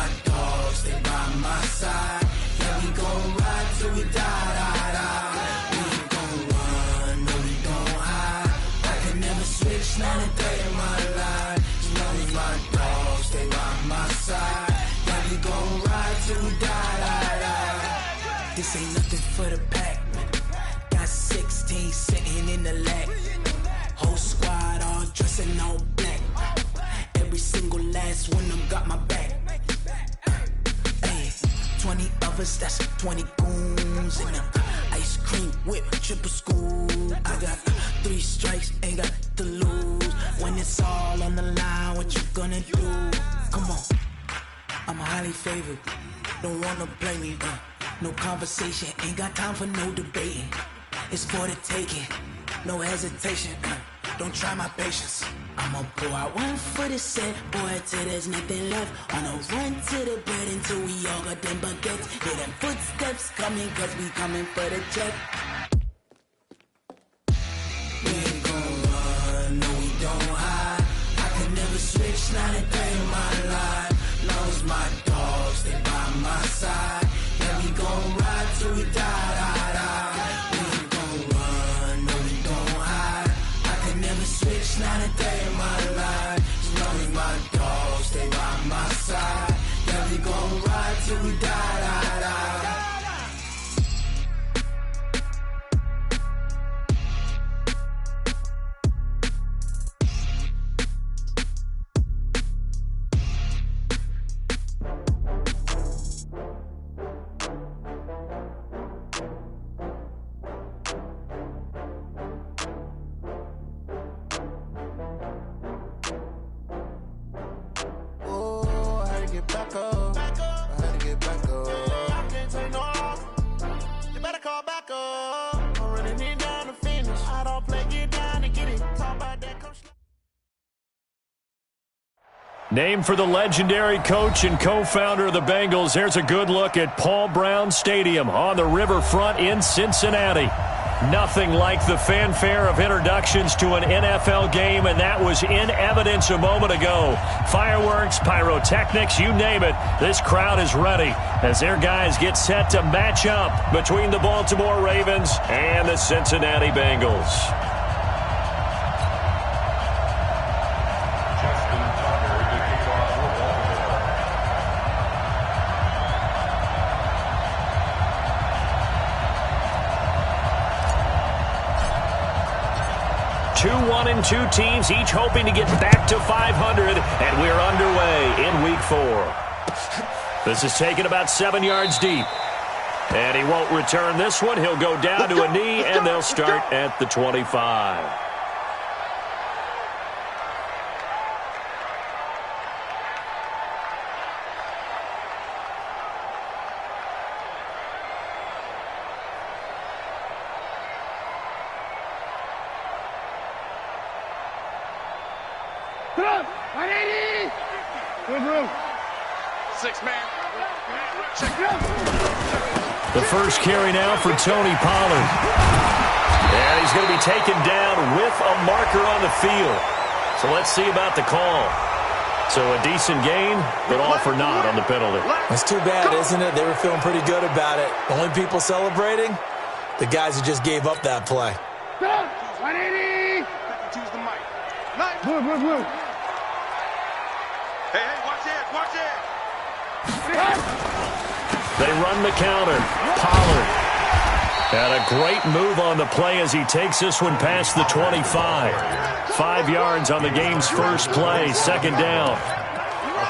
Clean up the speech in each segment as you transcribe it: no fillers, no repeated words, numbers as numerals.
my dogs, they by my side. Yeah, we gon' ride till we die, die, die. We ain't gon' run, no, we gon' hide. I can never switch, not a day in my life. As long as my dogs, they by my side. Yeah, we gon' ride till we die, die, die. This ain't nothing for the pack. Got 16 sitting in the lag. Whole squad all dressing all black. Every single last one of them got my back. Hey, 20 of us, that's 20 goons in them. Ice cream whip, triple school. I got 3 strikes, ain't got to lose. When it's all on the line, what you gonna do? Come on, I'm highly favored. Don't wanna blame me, no conversation, ain't got time for no debating. It's for the taking, no hesitation. Don't try my patience. I'ma pull out one for the set, boy, till there's nothing left. On a run to the bed until we all got them baguettes. Hear them footsteps coming, cause we coming for the check. We ain't gon' run, no, we don't hide. I can never switch, not a day in my life. Long as my dogs, they by my side. Yeah, we gon' ride till we die, die, die. We ain't gon' run, no, we don't hide. I can never switch, not a day in my life. As long as my dogs, they by my side. Yeah, we gon' ride till we die, die, die. Named for the legendary coach and co-founder of the Bengals, here's a good look at Paul Brown Stadium on the riverfront in Cincinnati. Nothing like the fanfare of introductions to an NFL game, and that was in evidence a moment ago. Fireworks, pyrotechnics, you name it, this crowd is ready as their guys get set to match up between the Baltimore Ravens and the Cincinnati Bengals. 2-1-2 teams, each hoping to get back to 500, and we're underway in Week 4. This is taken about 7 yards deep. And he won't return this one. He'll go down to a knee, and they'll start at the 25. The first carry now for Tony Pollard. And he's going to be taken down with a marker on the field. So let's see about the call. So a decent gain, but all for naught on the penalty. That's too bad, isn't it? They were feeling pretty good about it. The only people celebrating, the guys who just gave up that play. 180. Choose the mic. Blue. Hey, watch it. They run the counter. Pollard. And a great move on the play as he takes this one past the 25. 5 yards on the game's first play. Second down.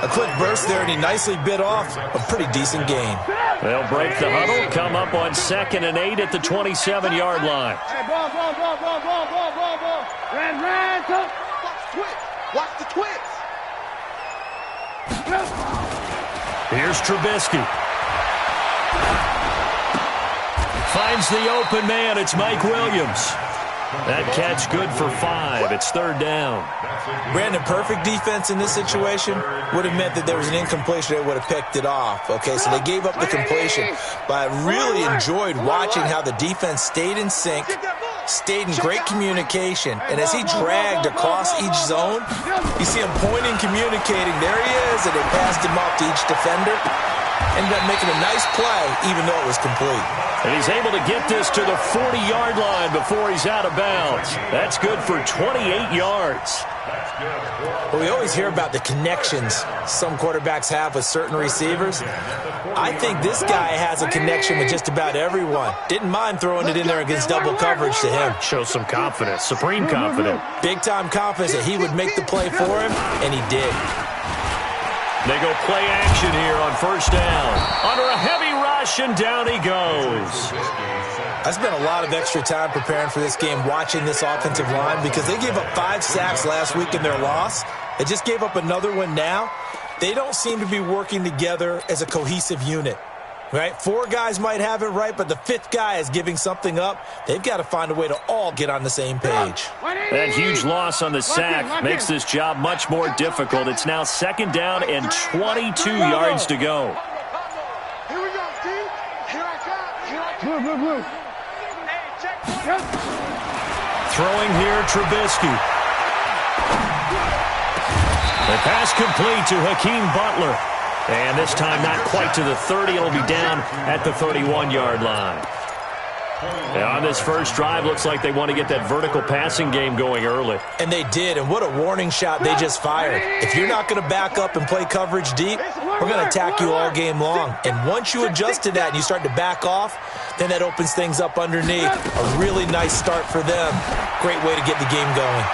A quick burst there, and he nicely bit off a pretty decent gain. They'll break the huddle, come up on 2nd and 8 at the 27-yard line. Hey, ball. Red, watch the twitch. Here's Trubisky. Finds the open man. It's Mike Williams. That catch good for 5. It's 3rd down. Brandon, perfect defense in this situation would have meant that there was an incompletion. They would have picked it off. Okay, so they gave up the completion. But I really enjoyed watching how the defense stayed in sync, stayed in great communication. And as he dragged across each zone, you see him pointing, communicating. There he is, and they passed him off to each defender. Ended up making a nice play, even though it was complete. And he's able to get this to the 40-yard line before he's out of bounds. That's good for 28 yards. Well, we always hear about the connections some quarterbacks have with certain receivers. I think this guy has a connection with just about everyone. Didn't mind throwing it in there against double coverage to him. Shows some confidence, supreme confidence. Big-time confidence that he would make the play for him, and he did. They go play action here on first down. Under a heavy rush, and down he goes. I spent a lot of extra time preparing for this game, watching this offensive line, because they gave up 5 sacks last week in their loss. They just gave up another one now. They don't seem to be working together as a cohesive unit, right? 4 guys might have it right, but the 5th guy is giving something up. They've got to find a way to all get on the same page. That huge loss on the sack makes this job much more difficult. It's now second down and 22 yards to go. Here we go, Steve. Here I come. Here I come. Throwing here, Trubisky. The pass complete to Hakeem Butler. And this time not quite to the 30. It'll be down at the 31-yard line. And on this first drive, looks like they want to get that vertical passing game going early. And they did, and what a warning shot they just fired. If you're not going to back up and play coverage deep, we're going to attack you all game long. And once you adjust to that and you start to back off, then that opens things up underneath. A really nice start for them. Great way to get the game going.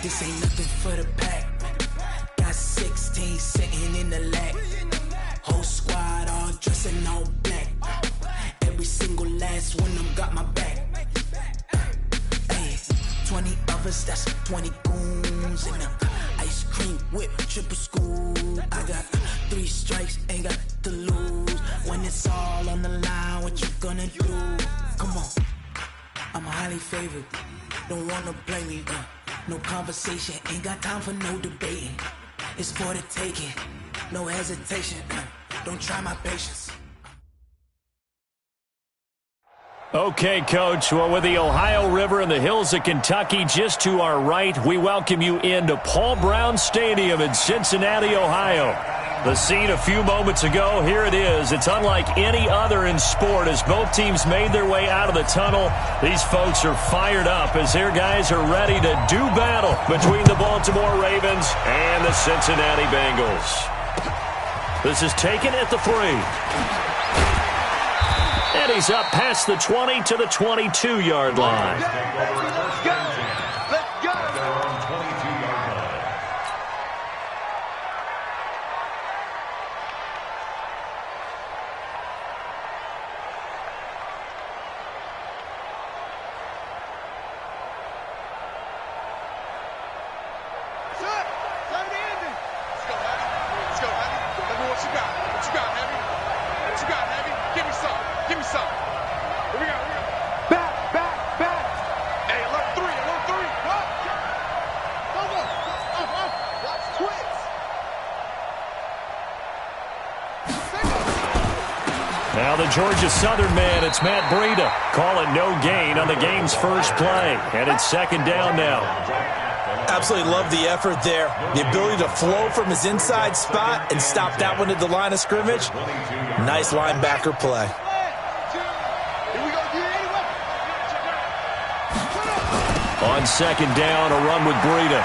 This ain't nothing for the pack. Got 16 sitting in the lap. Whole squad all dressing all black. Every single last one of them got my back. Hey, 20 of us, that's 20 goons in them. Ice cream whip, triple scoop. I got 3 strikes, ain't got to lose. When it's all on the line, what you gonna do? Come on, I'm highly favored. Don't wanna play me, no conversation, ain't got time for no debating. It's for the taking, no hesitation. Don't try my patience. Okay, Coach. Well, with the Ohio River and the hills of Kentucky just to our right, we welcome you into Paul Brown Stadium in Cincinnati, Ohio. The scene a few moments ago, here it is. It's unlike any other in sport as both teams made their way out of the tunnel. These folks are fired up as their guys are ready to do battle between the Baltimore Ravens and the Cincinnati Bengals. This is taken at the 3. And he's up past the 20 to the 22-yard line. Let's go. Let's go. Now the Georgia Southern man, it's Matt Breida, calling no gain on the game's first play. And it's second down now. Absolutely love the effort there. The ability to flow from his inside spot and stop that one at the line of scrimmage. Nice linebacker play. On second down, a run with Breida.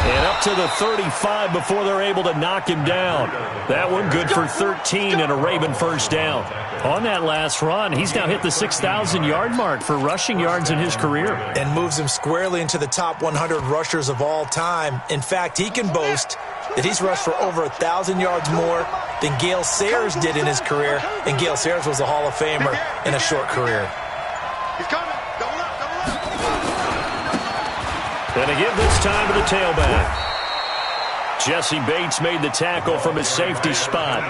And up to the 35 before they're able to knock him down. That one good for 13 and a Raven first down. On that last run, he's now hit the 6,000-yard mark for rushing yards in his career. And moves him squarely into the top 100 rushers of all time. In fact, he can boast that he's rushed for over 1,000 yards more than Gale Sayers did in his career. And Gale Sayers was a Hall of Famer in a short career. He's coming. Double up, double up. And to give this time to the tailback. Jesse Bates made the tackle from his safety spot.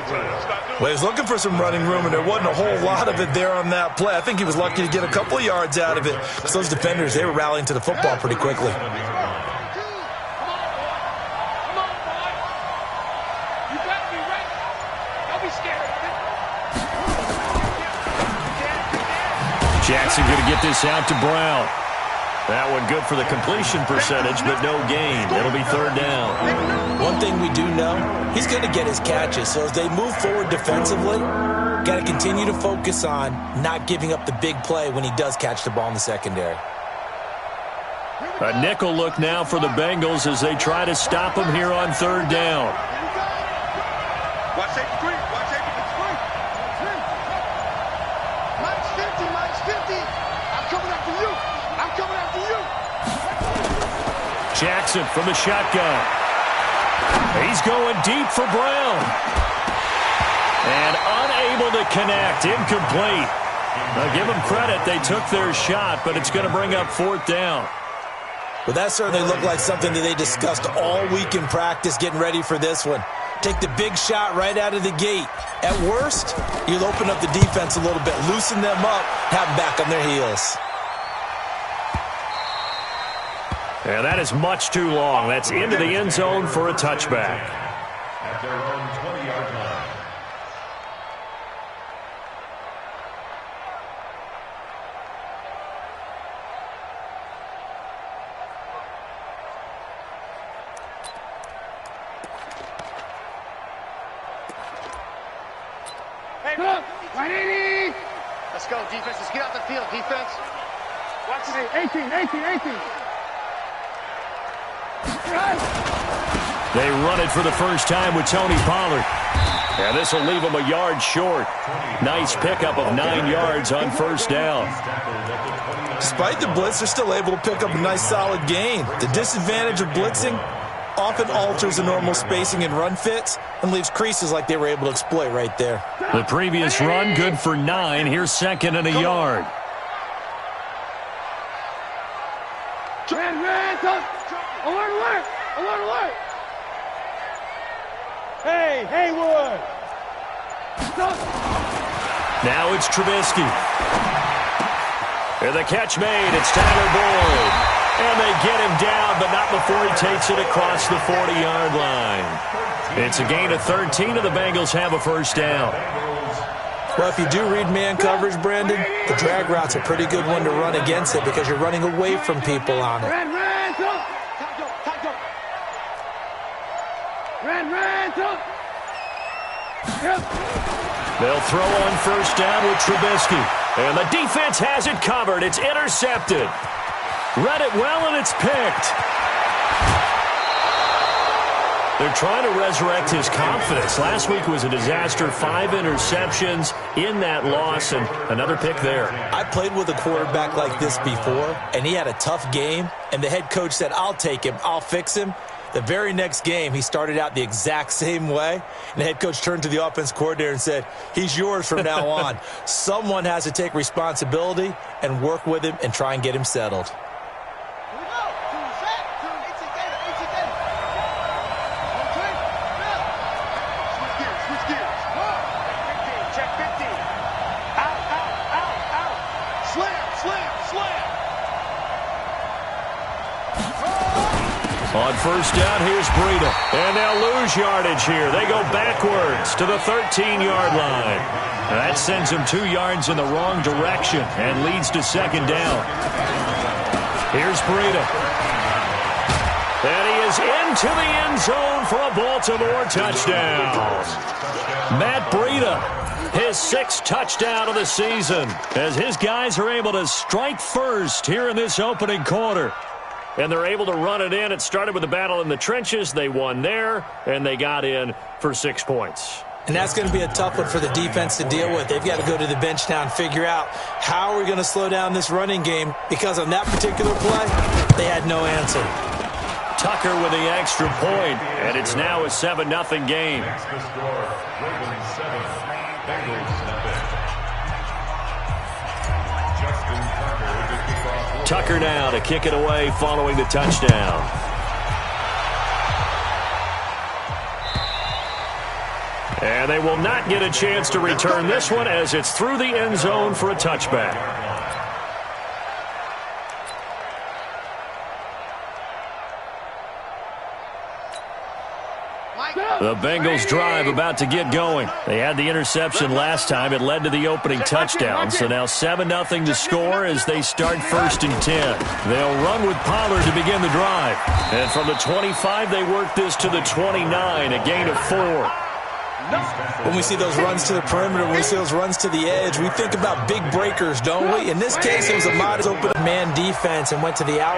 Well, he was looking for some running room, and there wasn't a whole lot of it there on that play. I think he was lucky to get a couple of yards out of it. So those defenders, they were rallying to the football pretty quickly. Jackson going to get this out to Brown. That one good for the completion percentage, but no gain. It'll be third down. One thing we do know, he's going to get his catches. So as they move forward defensively, got to continue to focus on not giving up the big play when he does catch the ball in the secondary. A nickel look now for the Bengals as they try to stop him here on third down. Watch safety three. Watch safety three. Minus 50. I'm coming after you. I'm coming after you. Jackson from the shotgun. He's going deep for Brown. And unable to connect. Incomplete. Now give them credit. They took their shot, but it's going to bring up fourth down. Well, that certainly looked like something that they discussed all week in practice getting ready for this one. Take the big shot right out of the gate. At worst, you'll open up the defense a little bit, loosen them up, have them back on their heels. And that is much too long. That's into the end zone for a touchback. At their own 20-yard line. Let's go, defense. Let's get out the field, defense. Watch it. 18. They run it for the first time with Tony Pollard. And this will leave them a yard short. Nice pickup of 9 yards on first down. Despite the blitz, they're still able to pick up a nice solid gain. The disadvantage of blitzing often alters the normal spacing and run fits and leaves creases like they were able to exploit right there. The previous run good for 9. Here's second and a yard. Alert! Hey, Haywood! Now it's Trubisky. And the catch made. It's Tyler Boyd. And they get him down, but not before he takes it across the 40-yard line. It's a gain of 13, and the Bengals have a first down. Well, if you do read man coverage, Brandon, the drag route's a pretty good one to run against it because you're running away from people on it. They'll throw on first down with Trubisky. And the defense has it covered. It's intercepted. Read it well, and it's picked. They're trying to resurrect his confidence. Last week was a disaster. 5 interceptions in that loss, and another pick there. I played with a quarterback like this before, and he had a tough game, and the head coach said, I'll take him, I'll fix him. The very next game, he started out the exact same way, and the head coach turned to the offense coordinator and said, he's yours from now on. Someone has to take responsibility and work with him and try and get him settled. On first down, here's Breida. And they'll lose yardage here. They go backwards to the 13-yard line. That sends them 2 yards in the wrong direction and leads to second down. Here's Breida. And he is into the end zone for a Baltimore touchdown. Matt Breida, his 6th touchdown of the season, as his guys are able to strike first here in this opening quarter. and they're able to run it in. It started with a battle in the trenches. They won there, and they got in for 6 points. And that's going to be a tough one for the defense to deal with. They've got to go to the bench now and figure out how are we going to slow down this running game, because on that particular play, they had no answer. Tucker with the extra point, and it's now a 7-0 game. Makes the score Ravens 7, Bengals 7. Justin Tucker to kick off. Tucker now to kick it away following the touchdown. And they will not get a chance to return this one as it's through the end zone for a touchback. The Bengals drive about to get going. They had the interception last time. It led to the opening touchdown. So now 7-0 to score as they start 1st and 10. They'll run with Pollard to begin the drive. And from the 25, they work this to the 29, a gain of 4. When we see those runs to the perimeter, when we see those runs to the edge, we think about big breakers, don't we? In this case, it was a modest open man defense and went to the out.